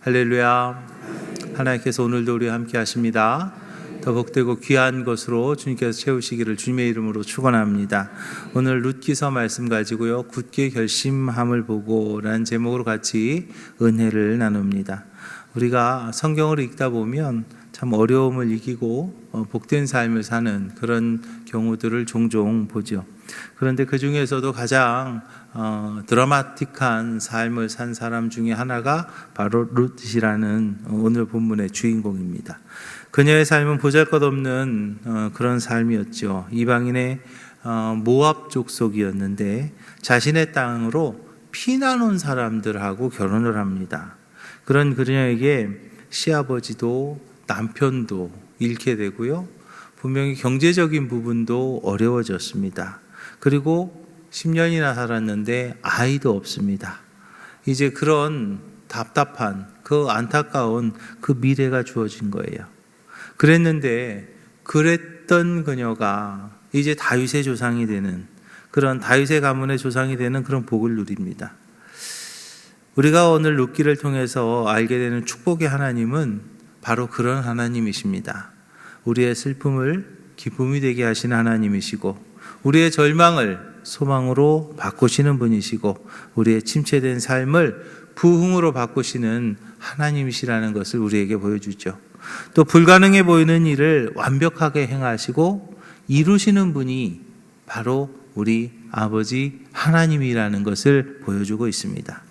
할렐루야. 하나님께서 오늘도 우리와 함께 하십니다. 더 복되고 귀한 것으로 주님께서 채우시기를 주님의 이름으로 축원합니다. 오늘 룻기서 말씀 가지고요, 굳게 결심함을 보고라는 제목으로 같이 은혜를 나눕니다. 우리가 성경을 읽다 보면 참 어려움을 이기고 복된 삶을 사는 그런 경우들을 종종 보죠. 그런데 그 중에서도 가장 드라마틱한 삶을 산 사람 중에 하나가 바로 룻이라는 오늘 본문의 주인공입니다. 그녀의 삶은 보잘것없는 그런 삶이었죠. 이방인의 모압 족속이었는데 자신의 땅으로 피난 온 사람들하고 결혼을 합니다. 그런 그녀에게 시아버지도 남편도 잃게 되고요, 분명히 경제적인 부분도 어려워졌습니다. 그리고 10년이나 살았는데 아이도 없습니다. 이제 그런 답답한, 그 안타까운 그 미래가 주어진 거예요. 그랬던 그녀가 이제 다윗의 조상이 되는, 그런 다윗의 가문의 조상이 되는 그런 복을 누립니다. 우리가 오늘 룻기를 통해서 알게 되는 축복의 하나님은 바로 그런 하나님이십니다. 우리의 슬픔을 기쁨이 되게 하시는 하나님이시고, 우리의 절망을 소망으로 바꾸시는 분이시고, 우리의 침체된 삶을 부흥으로 바꾸시는 하나님이시라는 것을 우리에게 보여주죠. 또 불가능해 보이는 일을 완벽하게 행하시고 이루시는 분이 바로 우리 아버지 하나님이라는 것을 보여주고 있습니다.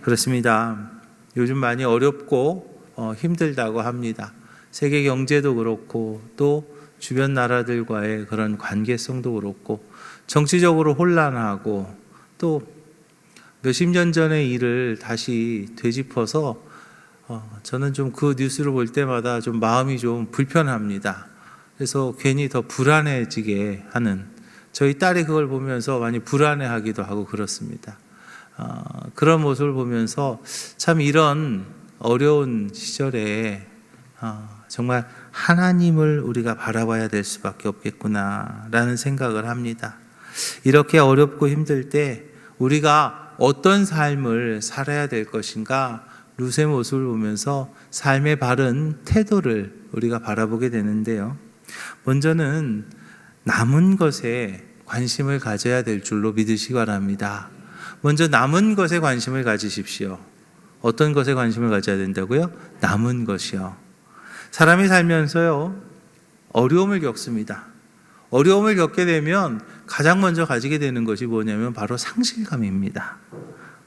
그렇습니다. 요즘 많이 어렵고 힘들다고 합니다. 세계 경제도 그렇고 또 주변 나라들과의 그런 관계성도 그렇고 정치적으로 혼란하고 또 몇십 년 전의 일을 다시 되짚어서 저는 좀 그 뉴스를 볼 때마다 좀 마음이 좀 불편합니다. 그래서 괜히 더 불안해지게 하는, 저희 딸이 그걸 보면서 많이 불안해하기도 하고 그렇습니다. 그런 모습을 보면서 참 이런 어려운 시절에 정말 하나님을 우리가 바라봐야 될 수밖에 없겠구나라는 생각을 합니다. 이렇게 어렵고 힘들 때 우리가 어떤 삶을 살아야 될 것인가, 룻의 모습을 보면서 삶의 바른 태도를 우리가 바라보게 되는데요. 먼저는 남은 것에 관심을 가져야 될 줄로 믿으시기 바랍니다. 먼저 남은 것에 관심을 가지십시오. 어떤 것에 관심을 가져야 된다고요? 남은 것이요. 사람이 살면서요, 어려움을 겪습니다. 어려움을 겪게 되면 가장 먼저 가지게 되는 것이 뭐냐면 바로 상실감입니다.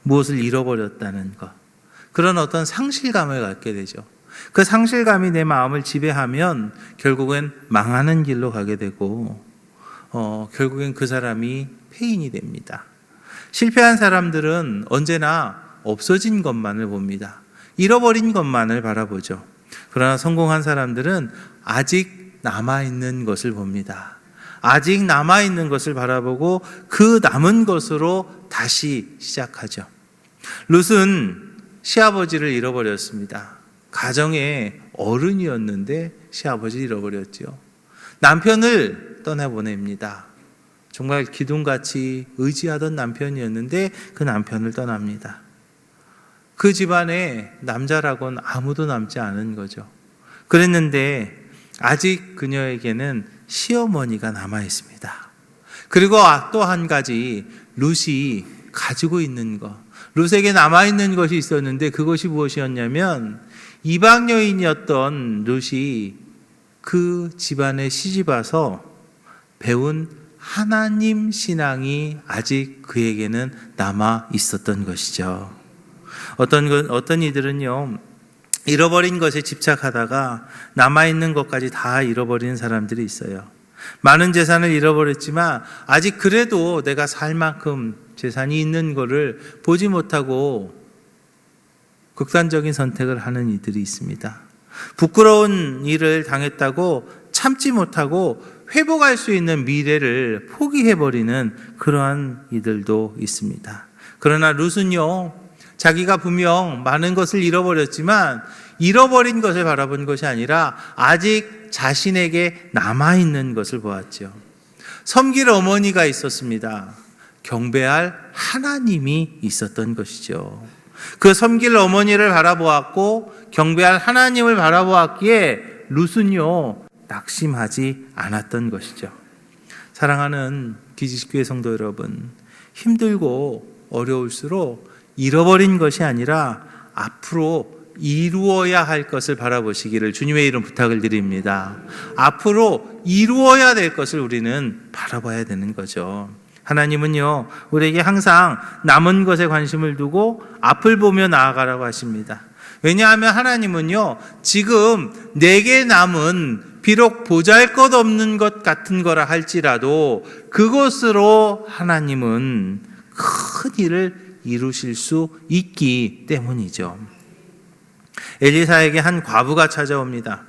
무엇을 잃어버렸다는 것. 그런 어떤 상실감을 갖게 되죠. 그 상실감이 내 마음을 지배하면 결국엔 망하는 길로 가게 되고 결국엔 그 사람이 폐인이 됩니다. 실패한 사람들은 언제나 없어진 것만을 봅니다. 잃어버린 것만을 바라보죠. 그러나 성공한 사람들은 아직 남아있는 것을 봅니다. 아직 남아있는 것을 바라보고 그 남은 것으로 다시 시작하죠. 룻은 시아버지를 잃어버렸습니다. 가정의 어른이었는데 시아버지를 잃어버렸죠. 남편을 떠나보냅니다. 정말 기둥같이 의지하던 남편이었는데 그 남편을 떠납니다. 그 집안에 남자라고는 아무도 남지 않은 거죠. 그랬는데 아직 그녀에게는 시어머니가 남아 있습니다. 그리고 또 한 가지, 룻이 가지고 있는 것, 룻에게 남아있는 것이 있었는데 그것이 무엇이었냐면 이방 여인이었던 룻이 그 집안에 시집와서 배운 하나님 신앙이 아직 그에게는 남아 있었던 것이죠. 어떤 이들은요, 잃어버린 것에 집착하다가 남아있는 것까지 다 잃어버리는 사람들이 있어요. 많은 재산을 잃어버렸지만 아직 그래도 내가 살 만큼 재산이 있는 것을 보지 못하고 극단적인 선택을 하는 이들이 있습니다. 부끄러운 일을 당했다고 참지 못하고 회복할 수 있는 미래를 포기해버리는 그러한 이들도 있습니다. 그러나 룻은요, 자기가 분명 많은 것을 잃어버렸지만 잃어버린 것을 바라본 것이 아니라 아직 자신에게 남아있는 것을 보았죠. 섬길 어머니가 있었습니다. 경배할 하나님이 있었던 것이죠. 그 섬길 어머니를 바라보았고 경배할 하나님을 바라보았기에 룻은요 낙심하지 않았던 것이죠. 사랑하는 기지식교회 성도 여러분, 힘들고 어려울수록 잃어버린 것이 아니라 앞으로 이루어야 할 것을 바라보시기를 주님의 이름 부탁을 드립니다. 앞으로 이루어야 될 것을 우리는 바라봐야 되는 거죠. 하나님은요 우리에게 항상 남은 것에 관심을 두고 앞을 보며 나아가라고 하십니다. 왜냐하면 하나님은요 지금 내게 남은 비록 보잘것없는 것 같은 거라 할지라도 그것으로 하나님은 큰 일을 이루실 수 있기 때문이죠. 엘리사에게 한 과부가 찾아옵니다.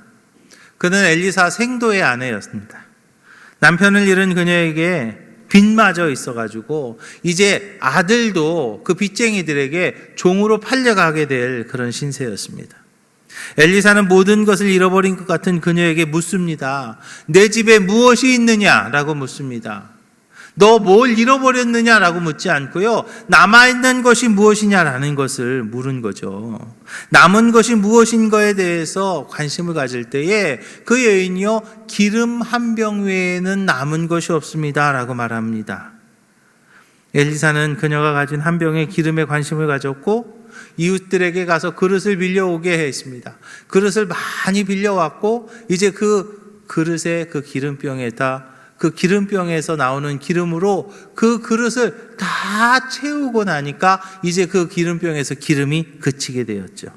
그는 엘리사 생도의 아내였습니다. 남편을 잃은 그녀에게 빚마저 있어가지고 이제 아들도 그 빚쟁이들에게 종으로 팔려가게 될 그런 신세였습니다. 엘리사는 모든 것을 잃어버린 것 같은 그녀에게 묻습니다. 내 집에 무엇이 있느냐라고 묻습니다. 너 뭘 잃어버렸느냐라고 묻지 않고요. 남아있는 것이 무엇이냐라는 것을 물은 거죠. 남은 것이 무엇인가에 대해서 관심을 가질 때에 그 여인이요. 기름 한 병 외에는 남은 것이 없습니다 라고 말합니다. 엘리사는 그녀가 가진 한 병의 기름에 관심을 가졌고 이웃들에게 가서 그릇을 빌려오게 했습니다. 그릇을 많이 빌려왔고 이제 그 그릇에 그 기름병에다 그 기름병에서 나오는 기름으로 그 그릇을 다 채우고 나니까 이제 그 기름병에서 기름이 그치게 되었죠.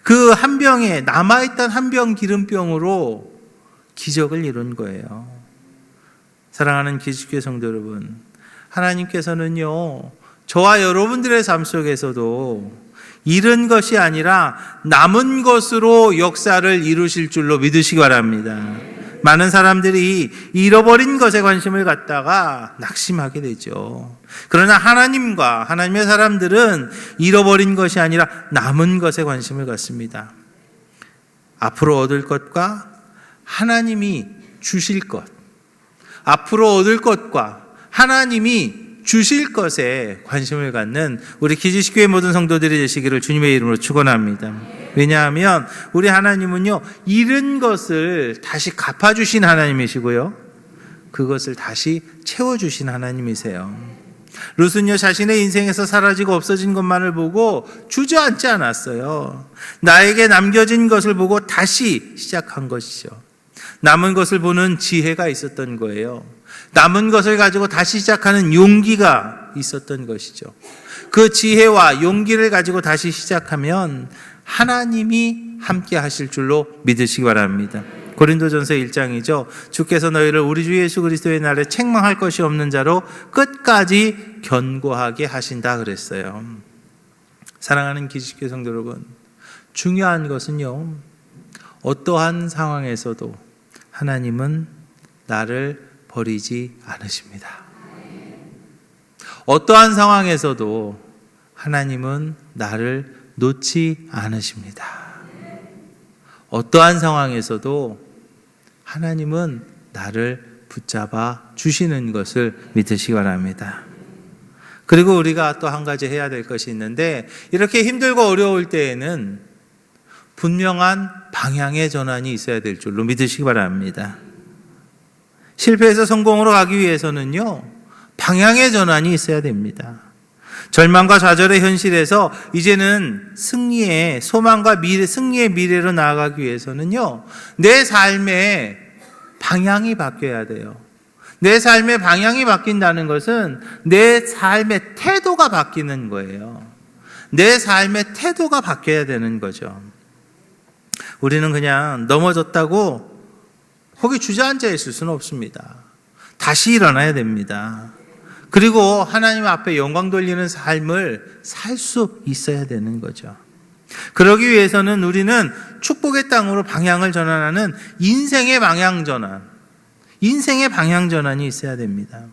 그 한 병에 남아있던 한 병 기름병으로 기적을 이룬 거예요. 사랑하는 기지교회 성도 여러분, 하나님께서는요 저와 여러분들의 삶 속에서도 잃은 것이 아니라 남은 것으로 역사를 이루실 줄로 믿으시기 바랍니다. 많은 사람들이 잃어버린 것에 관심을 갖다가 낙심하게 되죠. 그러나 하나님과 하나님의 사람들은 잃어버린 것이 아니라 남은 것에 관심을 갖습니다. 앞으로 얻을 것과 하나님이 주실 것, 앞으로 얻을 것과 하나님이 주실 것에 관심을 갖는 우리 기지식교회 모든 성도들이 되시기를 주님의 이름으로 축원합니다. 왜냐하면 우리 하나님은요 잃은 것을 다시 갚아주신 하나님이시고요 그것을 다시 채워주신 하나님이세요. 룻은요 자신의 인생에서 사라지고 없어진 것만을 보고 주저앉지 않았어요. 나에게 남겨진 것을 보고 다시 시작한 것이죠. 남은 것을 보는 지혜가 있었던 거예요. 남은 것을 가지고 다시 시작하는 용기가 있었던 것이죠. 그 지혜와 용기를 가지고 다시 시작하면 하나님이 함께 하실 줄로 믿으시기 바랍니다. 고린도전서 1장이죠. 주께서 너희를 우리 주 예수 그리스도의 날에 책망할 것이 없는 자로 끝까지 견고하게 하신다 그랬어요. 사랑하는 기지교회 성도 여러분, 중요한 것은요 어떠한 상황에서도 하나님은 나를 버리지 않으십니다. 어떠한 상황에서도 하나님은 나를 놓지 않으십니다. 어떠한 상황에서도 하나님은 나를 붙잡아 주시는 것을 믿으시기 바랍니다. 그리고 우리가 또 한 가지 해야 될 것이 있는데 이렇게 힘들고 어려울 때에는 분명한 방향의 전환이 있어야 될 줄로 믿으시기 바랍니다. 실패해서 성공으로 가기 위해서는요 방향의 전환이 있어야 됩니다. 절망과 좌절의 현실에서 이제는 승리의 소망과 미래, 승리의 미래로 나아가기 위해서는요 내 삶의 방향이 바뀌어야 돼요. 내 삶의 방향이 바뀐다는 것은 내 삶의 태도가 바뀌는 거예요. 내 삶의 태도가 바뀌어야 되는 거죠. 우리는 그냥 넘어졌다고 거기 주저앉아 있을 수는 없습니다. 다시 일어나야 됩니다. 그리고 하나님 앞에 영광 돌리는 삶을 살 수 있어야 되는 거죠. 그러기 위해서는 우리는 축복의 땅으로 방향을 전환하는 인생의 방향 전환이 있어야 됩니다.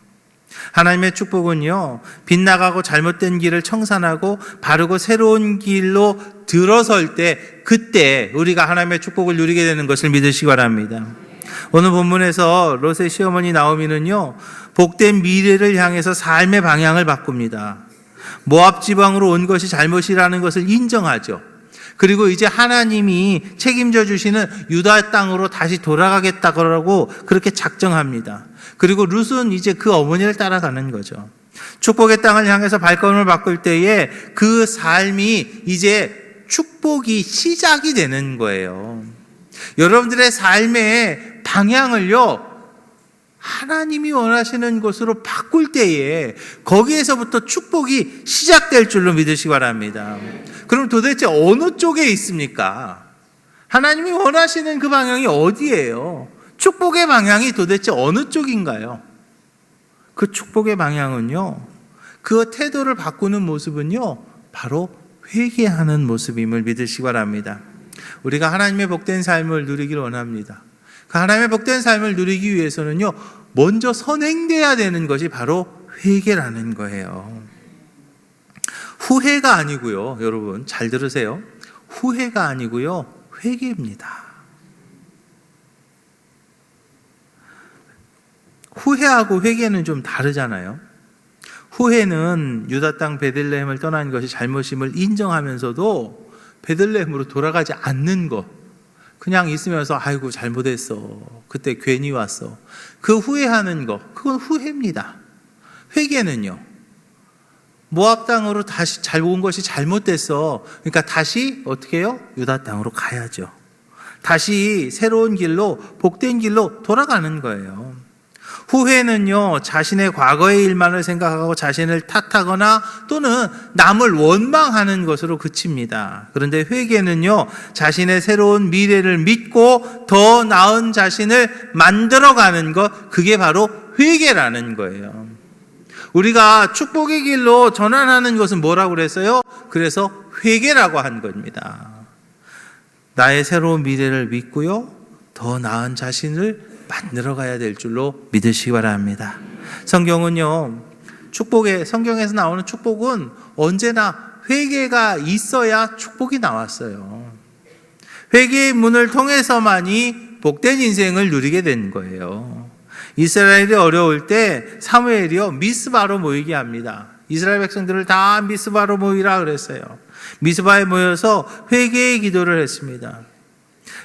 하나님의 축복은요 빗나가고 잘못된 길을 청산하고 바르고 새로운 길로 들어설 때 그때 우리가 하나님의 축복을 누리게 되는 것을 믿으시기 바랍니다. 오늘 본문에서 롯의 시어머니 나오미는요 복된 미래를 향해서 삶의 방향을 바꿉니다. 모압 지방으로 온 것이 잘못이라는 것을 인정하죠. 그리고 이제 하나님이 책임져 주시는 유다 땅으로 다시 돌아가겠다고 그렇게 작정합니다. 그리고 룻은 이제 그 어머니를 따라가는 거죠. 축복의 땅을 향해서 발걸음을 바꿀 때에 그 삶이 이제 축복이 시작이 되는 거예요. 여러분들의 삶의 방향을요, 하나님이 원하시는 것으로 바꿀 때에 거기에서부터 축복이 시작될 줄로 믿으시기 바랍니다. 그럼 도대체 어느 쪽에 있습니까? 하나님이 원하시는 그 방향이 어디예요? 축복의 방향이 도대체 어느 쪽인가요? 그 축복의 방향은요, 그 태도를 바꾸는 모습은요, 바로 회개하는 모습임을 믿으시기 바랍니다. 우리가 하나님의 복된 삶을 누리길 원합니다. 그 하나님의 복된 삶을 누리기 위해서는요, 먼저 선행돼야 되는 것이 바로 회개라는 거예요. 후회가 아니고요, 여러분 잘 들으세요. 후회가 아니고요, 회개입니다. 후회하고 회개는 좀 다르잖아요. 후회는 유다 땅 베들레헴을 떠난 것이 잘못임을 인정하면서도 베들레헴으로 돌아가지 않는 것, 그냥 있으면서 아이고 잘못했어, 그때 괜히 왔어, 그 후회하는 것, 그건 후회입니다. 회개는요, 모압 땅으로 다시 잘 온 것이 잘못됐어, 그러니까 다시 어떻게 해요? 유다 땅으로 가야죠. 다시 새로운 길로, 복된 길로 돌아가는 거예요. 후회는요, 자신의 과거의 일만을 생각하고 자신을 탓하거나 또는 남을 원망하는 것으로 그칩니다. 그런데 회개는요, 자신의 새로운 미래를 믿고 더 나은 자신을 만들어가는 것, 그게 바로 회개라는 거예요. 우리가 축복의 길로 전환하는 것은 뭐라고 그랬어요? 그래서 회개라고 한 겁니다. 나의 새로운 미래를 믿고요, 더 나은 자신을 만들어 가야 될 줄로 믿으시기 바랍니다. 성경은요, 성경에서 나오는 축복은 언제나 회개가 있어야 축복이 나왔어요. 회개의 문을 통해서만이 복된 인생을 누리게 된 거예요. 이스라엘이 어려울 때 사무엘이요, 미스바로 모이게 합니다. 이스라엘 백성들을 다 미스바로 모이라 그랬어요. 미스바에 모여서 회개의 기도를 했습니다.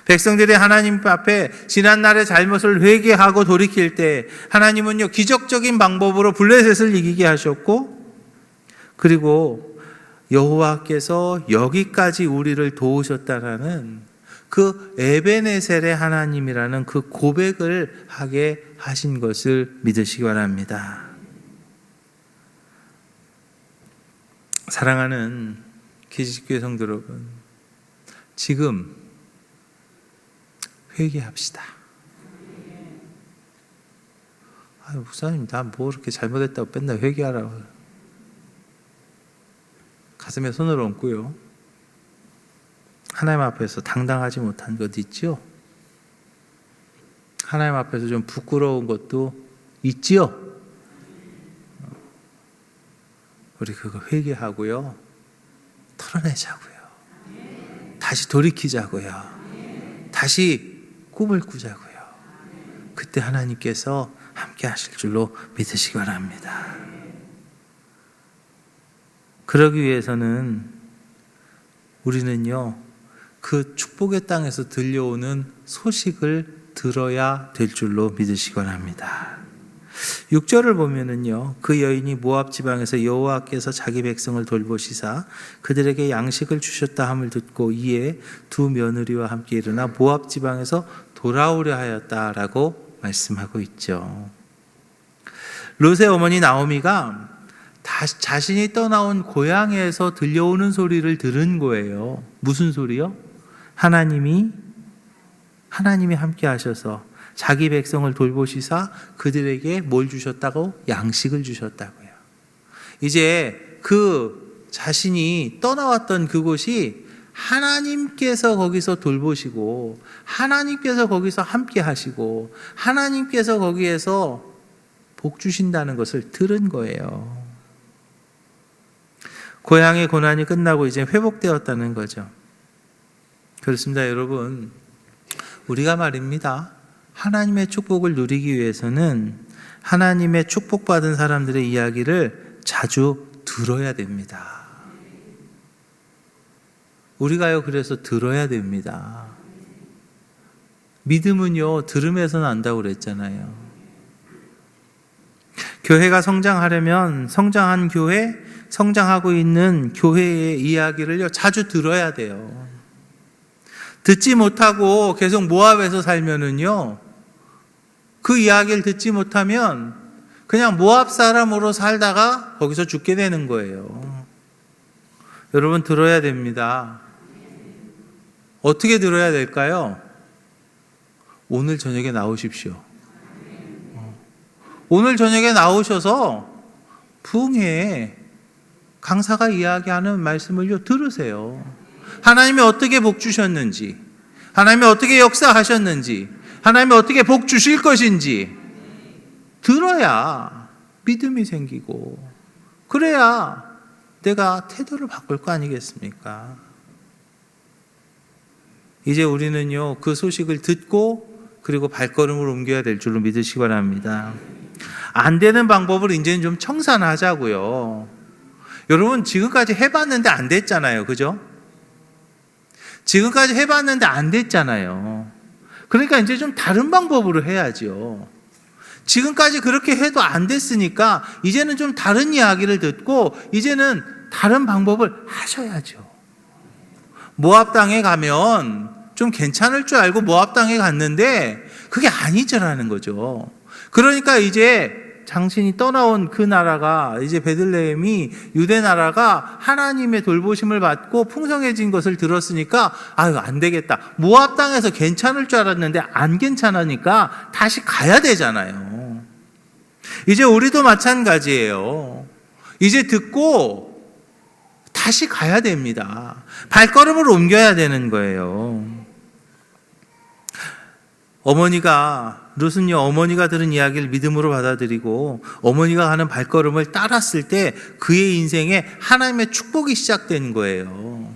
백성들이 하나님 앞에 지난날의 잘못을 회개하고 돌이킬 때 하나님은요, 기적적인 방법으로 블레셋을 이기게 하셨고, 그리고 여호와께서 여기까지 우리를 도우셨다라는 그 에베네셀의 하나님이라는 그 고백을 하게 하신 것을 믿으시기 바랍니다. 사랑하는 기지교회 성도 여러분, 지금 회개합시다. 목사님, 나 뭐 이렇게 잘못했다고 맨날 회개하라고. 가슴에 손을 얹고요, 하나님 앞에서 당당하지 못한 것 있지요? 하나님 앞에서 좀 부끄러운 것도 있지요? 우리 그거 회개하고요, 털어내자고요. 다시 돌이키자고요. 다시 꿈을 꾸자고요. 그때 하나님께서 함께 하실 줄로 믿으시기 바랍니다. 그러기 위해서는 우리는요, 그 축복의 땅에서 들려오는 소식을 들어야 될 줄로 믿으시기 바랍니다. 6절을 보면은요, 그 여인이 모압 지방에서 여호와께서 자기 백성을 돌보시사 그들에게 양식을 주셨다 함을 듣고 이에 두 며느리와 함께 일어나 모압 지방에서 돌아오려 하였다라고 말씀하고 있죠. 롯의 어머니 나오미가 자신이 떠나온 고향에서 들려오는 소리를 들은 거예요. 무슨 소리요? 하나님이 함께 하셔서 자기 백성을 돌보시사 그들에게 뭘 주셨다고? 양식을 주셨다고요. 이제 그 자신이 떠나왔던 그곳이 하나님께서 거기서 돌보시고 하나님께서 거기서 함께 하시고 하나님께서 거기에서 복 주신다는 것을 들은 거예요. 고향의 고난이 끝나고 이제 회복되었다는 거죠. 그렇습니다, 여러분. 우리가 말입니다, 하나님의 축복을 누리기 위해서는 하나님의 축복받은 사람들의 이야기를 자주 들어야 됩니다. 우리가요, 그래서 들어야 됩니다. 믿음은요, 들음에서 난다고 그랬잖아요. 교회가 성장하려면 성장한 교회, 성장하고 있는 교회의 이야기를요, 자주 들어야 돼요. 듣지 못하고 계속 모압에서 살면은요, 그 이야기를 듣지 못하면 그냥 모압 사람으로 살다가 거기서 죽게 되는 거예요. 여러분, 들어야 됩니다. 어떻게 들어야 될까요? 오늘 저녁에 나오십시오. 오늘 저녁에 나오셔서 부흥회 강사가 이야기하는 말씀을요, 들으세요. 하나님이 어떻게 복 주셨는지, 하나님이 어떻게 역사하셨는지, 하나님이 어떻게 복 주실 것인지 들어야 믿음이 생기고, 그래야 내가 태도를 바꿀 거 아니겠습니까? 이제 우리는요, 그 소식을 듣고 그리고 발걸음을 옮겨야 될 줄로 믿으시기 바랍니다. 안 되는 방법을 이제는 좀 청산하자고요. 여러분, 지금까지 해봤는데 안 됐잖아요. 그죠? 지금까지 해봤는데 안 됐잖아요. 그러니까 이제 좀 다른 방법으로 해야죠. 지금까지 그렇게 해도 안 됐으니까 이제는 좀 다른 이야기를 듣고 이제는 다른 방법을 하셔야죠. 모압 땅에 가면 좀 괜찮을 줄 알고 모압 땅에 갔는데 그게 아니더라는 거죠. 그러니까 이제 당신이 떠나온 그 나라가, 이제 베들레헴이, 유대 나라가 하나님의 돌보심을 받고 풍성해진 것을 들었으니까 아유, 안 되겠다. 모압 땅에서 괜찮을 줄 알았는데 안 괜찮으니까 다시 가야 되잖아요. 이제 우리도 마찬가지예요. 이제 듣고 다시 가야 됩니다. 발걸음을 옮겨야 되는 거예요. 룻은요, 어머니가 들은 이야기를 믿음으로 받아들이고 어머니가 하는 발걸음을 따랐을 때 그의 인생에 하나님의 축복이 시작된 거예요.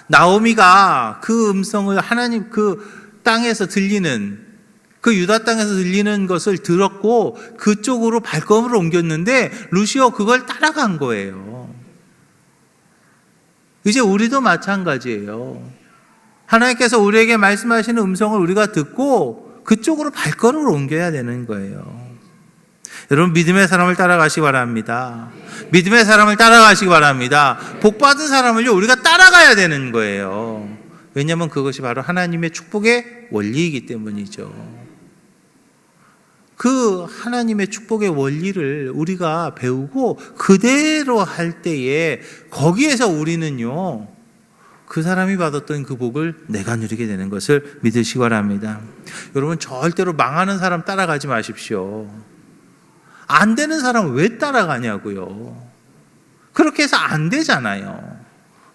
나오미가 그 음성을 하나님 그 땅에서 들리는, 그 유다 땅에서 들리는 것을 들었고 그쪽으로 발걸음을 옮겼는데 룻이요, 그걸 따라간 거예요. 이제 우리도 마찬가지예요. 하나님께서 우리에게 말씀하시는 음성을 우리가 듣고 그쪽으로 발걸음을 옮겨야 되는 거예요. 여러분, 믿음의 사람을 따라가시기 바랍니다. 믿음의 사람을 따라가시기 바랍니다. 복받은 사람을요, 우리가 따라가야 되는 거예요. 왜냐하면 그것이 바로 하나님의 축복의 원리이기 때문이죠. 그 하나님의 축복의 원리를 우리가 배우고 그대로 할 때에 거기에서 우리는요, 그 사람이 받았던 그 복을 내가 누리게 되는 것을 믿으시기 바랍니다. 여러분, 절대로 망하는 사람 따라가지 마십시오. 안 되는 사람 왜 따라가냐고요. 그렇게 해서 안 되잖아요.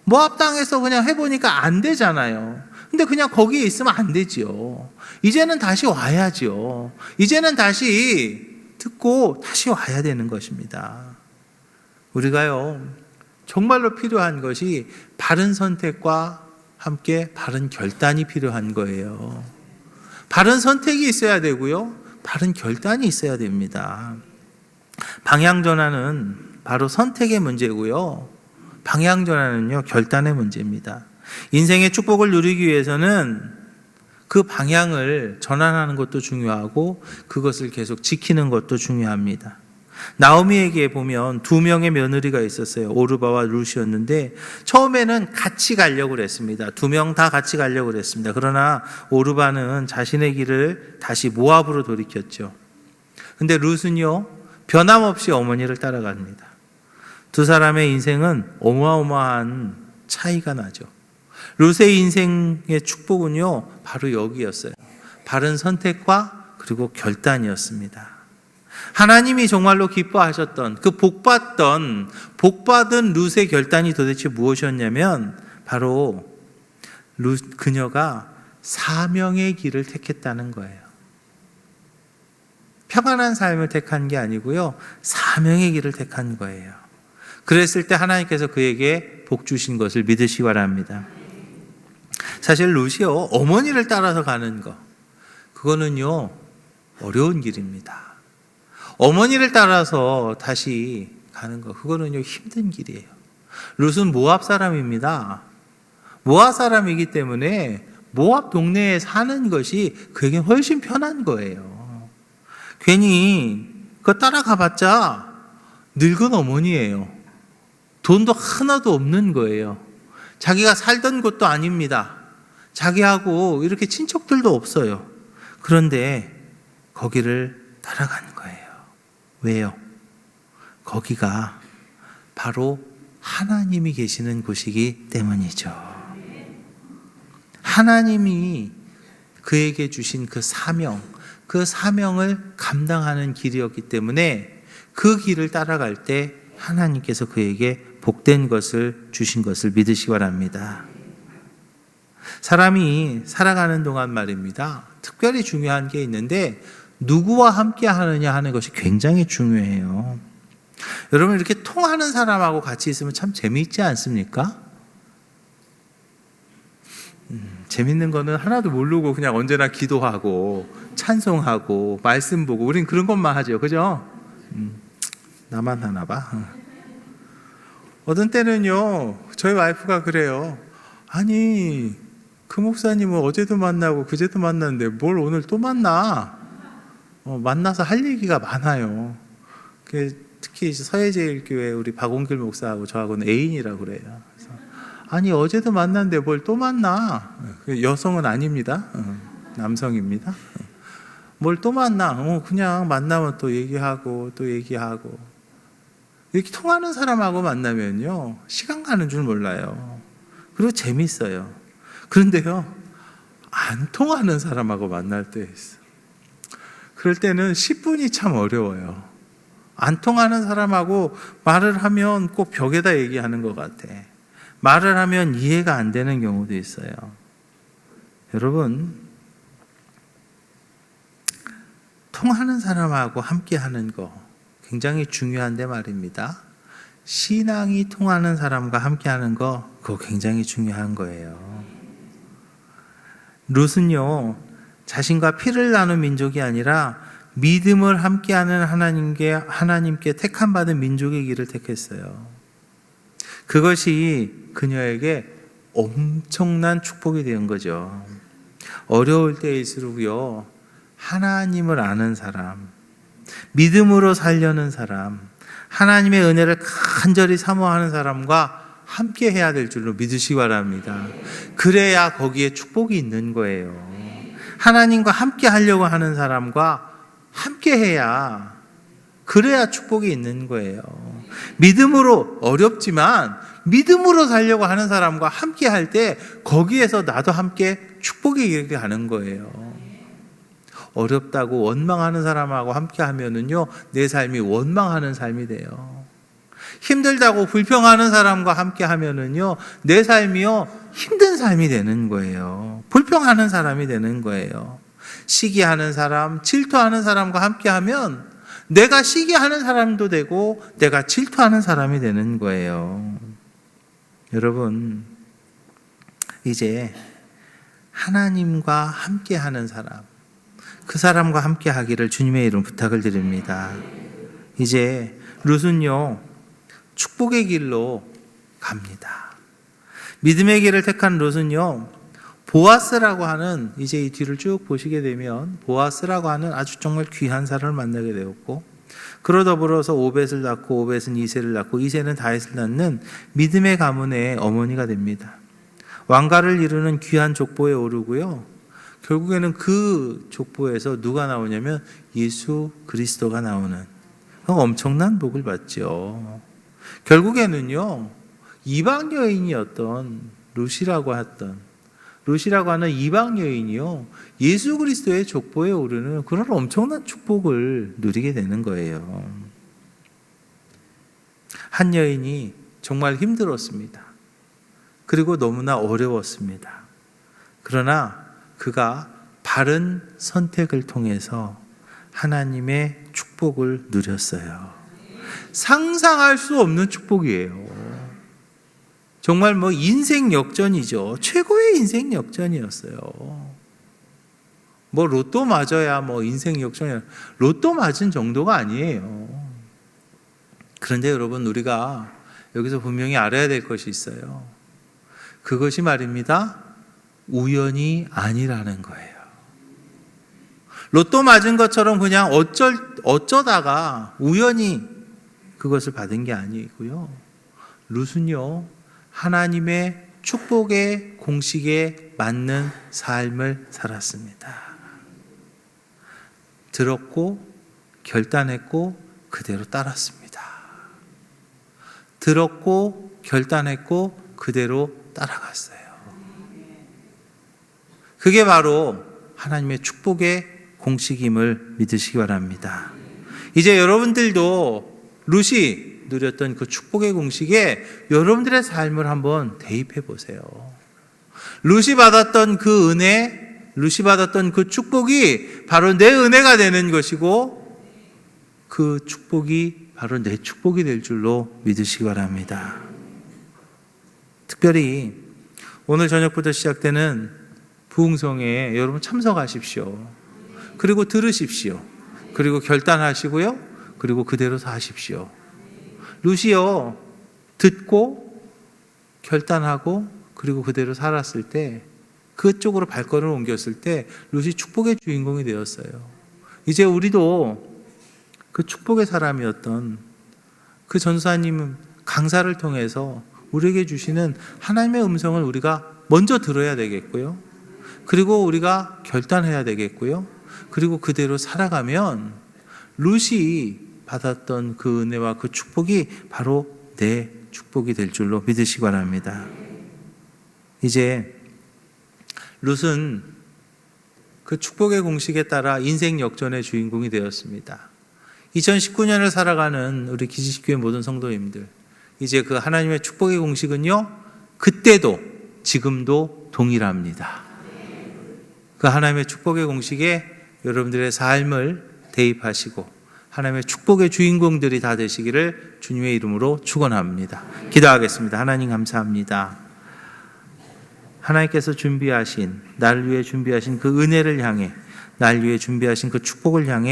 모압 땅에서 그냥 해보니까 안 되잖아요. 근데 그냥 거기에 있으면 안 되지요. 이제는 다시 와야죠. 이제는 다시 듣고 다시 와야 되는 것입니다. 우리가요, 정말로 필요한 것이 바른 선택과 함께 바른 결단이 필요한 거예요. 바른 선택이 있어야 되고요, 바른 결단이 있어야 됩니다. 방향전환은 바로 선택의 문제고요, 방향전환은요, 결단의 문제입니다. 인생의 축복을 누리기 위해서는 그 방향을 전환하는 것도 중요하고 그것을 계속 지키는 것도 중요합니다. 나오미에게 보면 두 명의 며느리가 있었어요. 오르바와 룻이었는데 처음에는 같이 가려고 그랬습니다. 두 명 다 같이 가려고 그랬습니다. 그러나 오르바는 자신의 길을 다시 모압으로 돌이켰죠. 근데 룻은요, 변함없이 어머니를 따라갑니다. 두 사람의 인생은 어마어마한 차이가 나죠. 룻의 인생의 축복은요, 바로 여기였어요. 바른 선택과 그리고 결단이었습니다. 하나님이 정말로 기뻐하셨던 그 복받은 룻의 결단이 도대체 무엇이었냐면 바로 그녀가 사명의 길을 택했다는 거예요. 평안한 삶을 택한 게 아니고요, 사명의 길을 택한 거예요. 그랬을 때 하나님께서 그에게 복 주신 것을 믿으시기 바랍니다. 사실 룻이요, 어머니를 따라서 가는 거, 그거는요, 어려운 길입니다. 어머니를 따라서 다시 가는 거, 그거는요 힘든 길이에요. 룻은 모압 사람입니다. 모압 사람이기 때문에 모압 동네에 사는 것이 그에게 훨씬 편한 거예요. 괜히 그거 따라가봤자 늙은 어머니예요. 돈도 하나도 없는 거예요. 자기가 살던 곳도 아닙니다. 자기하고 이렇게 친척들도 없어요. 그런데 거기를 따라간 거예요. 왜요? 거기가 바로 하나님이 계시는 곳이기 때문이죠. 하나님이 그에게 주신 그 사명을 감당하는 길이었기 때문에 그 길을 따라갈 때 하나님께서 그에게 복된 것을 주신 것을 믿으시기 바랍니다. 사람이 살아가는 동안 말입니다. 특별히 중요한 게 있는데 누구와 함께 하느냐 하는 것이 굉장히 중요해요. 여러분 이렇게 통하는 사람하고 같이 있으면 참 재미있지 않습니까? 재밌는 거는 하나도 모르고 그냥 언제나 기도하고 찬송하고 말씀 보고 우린 그런 것만 하죠. 그죠? 나만 하나 봐. 어떤 때는요 저희 와이프가 그래요. 아니 그 목사님은 어제도 만나고 그제도 만났는데 뭘 오늘 또 만나? 만나서 할 얘기가 많아요. 특히 서해제일교회 우리 박원길 목사하고 저하고는 애인이라고 그래요. 그래서 아니 어제도 만났는데 뭘 또 만나? 여성은 아닙니다. 남성입니다. 뭘 또 만나? 그냥 만나면 또 얘기하고 또 얘기하고 이렇게 통하는 사람하고 만나면요 시간 가는 줄 몰라요. 그리고 재밌어요. 그런데요 안 통하는 사람하고 만날 때 있어. 그럴 때는 10분이 참 어려워요. 안 통하는 사람하고 말을 하면 꼭 벽에다 얘기하는 것 같아. 말을 하면 이해가 안 되는 경우도 있어요. 여러분 통하는 사람하고 함께 하는 거 굉장히 중요한데 말입니다. 신앙이 통하는 사람과 함께 하는 거 그거 굉장히 중요한 거예요. 룻은요 자신과 피를 나눈 민족이 아니라 믿음을 함께하는 하나님께 택함 받은 민족의 길을 택했어요. 그것이 그녀에게 엄청난 축복이 된 거죠. 어려울 때일수록요 하나님을 아는 사람, 믿음으로 살려는 사람, 하나님의 은혜를 간절히 사모하는 사람과 함께 해야 될 줄로 믿으시기 바랍니다. 그래야 거기에 축복이 있는 거예요. 하나님과 함께 하려고 하는 사람과 함께 해야 그래야 축복이 있는 거예요. 믿음으로 어렵지만 믿음으로 살려고 하는 사람과 함께 할 때 거기에서 나도 함께 축복이 이렇게 가는 거예요. 어렵다고 원망하는 사람하고 함께 하면은요 내 삶이 원망하는 삶이 돼요. 힘들다고 불평하는 사람과 함께 하면은요 내 삶이요 힘든 삶이 되는 거예요. 불평하는 사람이 되는 거예요. 시기하는 사람, 질투하는 사람과 함께 하면 내가 시기하는 사람도 되고 내가 질투하는 사람이 되는 거예요. 여러분 이제 하나님과 함께 하는 사람, 그 사람과 함께 하기를 주님의 이름 부탁을 드립니다. 이제 룻은요 축복의 길로 갑니다. 믿음의 길을 택한 룻은요 보아스라고 하는 이제 이 뒤를 쭉 보시게 되면 보아스라고 하는 아주 정말 귀한 사람을 만나게 되었고 그러 더불어서 오벳을 낳고 오벳은 이새를 낳고 이새는 다윗을 낳는 믿음의 가문의 어머니가 됩니다. 왕가를 이루는 귀한 족보에 오르고요. 결국에는 그 족보에서 누가 나오냐면 예수 그리스도가 나오는 엄청난 복을 받죠. 결국에는요 이방 여인이었던 룻이라고 하는 이방 여인이요 예수 그리스도의 족보에 오르는 그런 엄청난 축복을 누리게 되는 거예요. 한 여인이 정말 힘들었습니다. 그리고 너무나 어려웠습니다. 그러나 그가 바른 선택을 통해서 하나님의 축복을 누렸어요. 상상할 수 없는 축복이에요. 정말 인생 역전이죠. 최고의 인생 역전이었어요. 로또 맞아야 인생 역전이야. 로또 맞은 정도가 아니에요. 그런데 여러분, 우리가 여기서 분명히 알아야 될 것이 있어요. 그것이 말입니다, 우연이 아니라는 거예요. 로또 맞은 것처럼 그냥 어쩌다가 우연히 그것을 받은 게 아니고요. 룻은요, 하나님의 축복의 공식에 맞는 삶을 살았습니다. 들었고 결단했고 그대로 따랐습니다. 들었고 결단했고 그대로 따라갔어요. 그게 바로 하나님의 축복의 공식임을 믿으시기 바랍니다. 이제 여러분들도 룻이 누렸던 그 축복의 공식에 여러분들의 삶을 한번 대입해 보세요. 룻이 받았던 그 은혜, 룻이 받았던 그 축복이 바로 내 은혜가 되는 것이고, 그 축복이 바로 내 축복이 될 줄로 믿으시기 바랍니다. 특별히 오늘 저녁부터 시작되는 부흥성에 여러분 참석하십시오. 그리고 들으십시오. 그리고 결단하시고요. 그리고 그대로 사십시오. 룻이요, 듣고 결단하고 그리고 그대로 살았을 때, 그쪽으로 발걸음을 옮겼을 때 룻이 축복의 주인공이 되었어요. 이제 우리도 그 축복의 사람이었던 그 전사님 강사를 통해서 우리에게 주시는 하나님의 음성을 우리가 먼저 들어야 되겠고요. 그리고 우리가 결단해야 되겠고요. 그리고 그대로 살아가면 룻이 받았던 그 은혜와 그 축복이 바로 내 축복이 될 줄로 믿으시기 바랍니다. 이제 룻은 그 축복의 공식에 따라 인생 역전의 주인공이 되었습니다. 2019년을 살아가는 우리 기지식교회 모든 성도님들, 이제 그 하나님의 축복의 공식은요, 그때도 지금도 동일합니다. 그 하나님의 축복의 공식에 여러분들의 삶을 대입하시고 하나님의 축복의 주인공들이 다 되시기를 주님의 이름으로 축원합니다. 기도하겠습니다. 하나님 감사합니다. 하나님께서 준비하신, 나를 위해 준비하신 그 은혜를 향해, 나를 위해 준비하신 그 축복을 향해